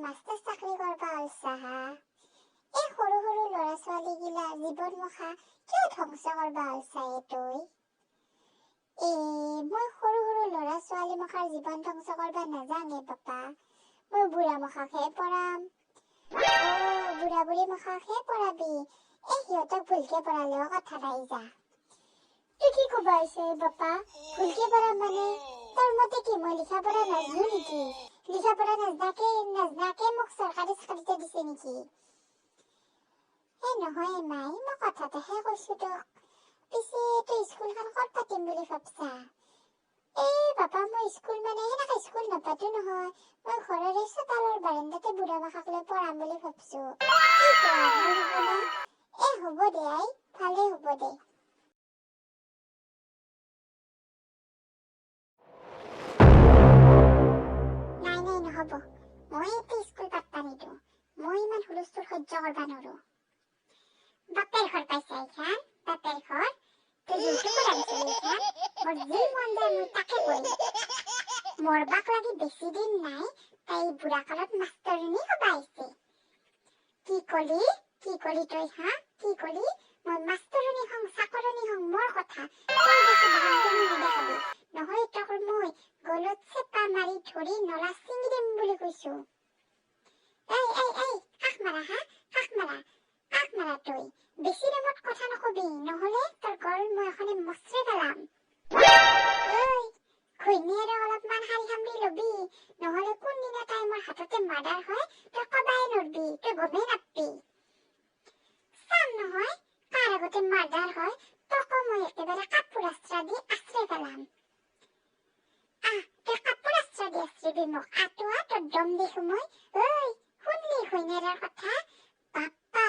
master চাকৰি কৰবা আলছা হা এই সৰু সৰু ল'ৰা ছোৱালী গিলা জীৱন মুখা কিয় ধ্বংস কৰবা আলছা তই মই সৰু সৰু ল'ৰা ছোৱালী মুখাৰ জীৱন ধ্বংস কৰবা নাজানে পাপা মই বুঢ়া মুখাকহে পঢ়াম বুঢ়া বুঢ়ী মুখাকহে পঢ়াবি সিহঁতক ভুলকে পঢ়ালেও কথা নাই যা তুই কি কবা আহিছে বাপা ভুলকে পঢ়া মানে তোর মতে কি মই লিখা পড়া নাজনো নেকি লিখা পড়া নাজনাকে মোক সরকারি চাকরিতে দিছে নেকি নহয় মাই মই কথাটাহে কৈছো তোক পিছে তুই স্কুলখন ক'ত পাতিম বুলি ভাবছা বাবা মই স্কুল মানে সেনেকে স্কুল নাপাতো নহয় মই ঘৰৰে চোতালৰ বাৰান্দাতে বুঢ়া মাখাক লৈ পঢ়াম বুলি ভাবছো কি কোৱা ভাল হ'বনে হ'ব দে আই ভালে হ'ব দে নাই নহ'ব মই এতিয়া স্কুল পাতবা নিদো মই ইমান হুলস্থুল সহ্য কৰবা নৰো বাপেৰ ঘৰ পাইছা এইখান বাপেৰ ঘৰ তুই যোনটো পঢ়াইছিলি এইখান মোৰ যি মন যায় মই তাকে কৰিম মৰবাক লাগি বেছি দিন নাই তাই বুঢ়া কালত মাষ্টৰণী হবা আহিছে কি কলি তই হা কি কলি মই মাষ্টৰণী হং চাকৰণী হং মোৰ কথা তই বেছি বাহাদুৰি নেদেখাবি নহয় তোক মই গলত চেপা মাৰি ধৰি নলা ছিঙি দিম বুলি কৈছো কাষ মাৰা তই বেছি দামত কথা নকবি নহলে তোৰ গল মই এখনে মচৰে পেলাম ঘৈণীয়েৰে অলপমান শাৰী সামৰি লবি নহলে কোনদিনা তাই মোৰ হাততে মাৰ্ডাৰ হয় তই কবাই নৰবি তই গমেই নাপবি চাম নহয় কাৰ আগতে মাৰ্ডাৰ হয় তোকো মই একেবাৰে কাপোৰ আশ্ৰা দি আশ্ৰয় পেলাম তই কাপোৰ আশ্ৰা দি আশ্ৰবি মোক আঁতোৱা তোৰ দম দেখো মই শুনলি ঘৈণীয়েৰৰ কথা বাপ্পা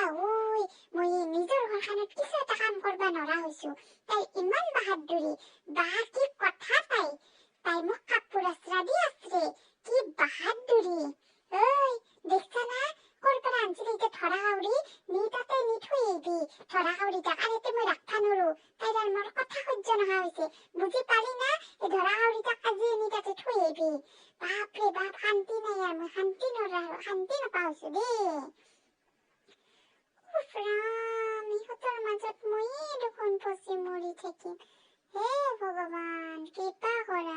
মই নিজৰ ঘৰখনত কিছু এটা কাম কৰবা নৰা হৈছো তাই ইমান বাহাদুৰি কি কথা তাই মোক কাপোৰ আশ্ৰা দি আশ্ৰে কি বাহাদুৰি দেখছা না কৰ পৰা আনছিলি এতিয়া ধৰা কাউৰী নি তাতে নি থৈ আহিবি ধৰা কাউৰীটাক আৰু এতিয়া মই ৰাখবা নৰো তাইৰ আৰু মোৰ কথা সহ্য নহা হৈছে বুজি পালি না এই ধৰা কাউৰীটাক আজি নি তাতে থৈ আহিবি বাপৰে বাপ শান্তি নাই আৰু মই শান্তি নাপা হৈছো দেই উফৰাম ইহঁতৰ মাজত মইয়ে দেখোন ফচি মৰি থাকিম হে ভগৱান কৃপা কৰা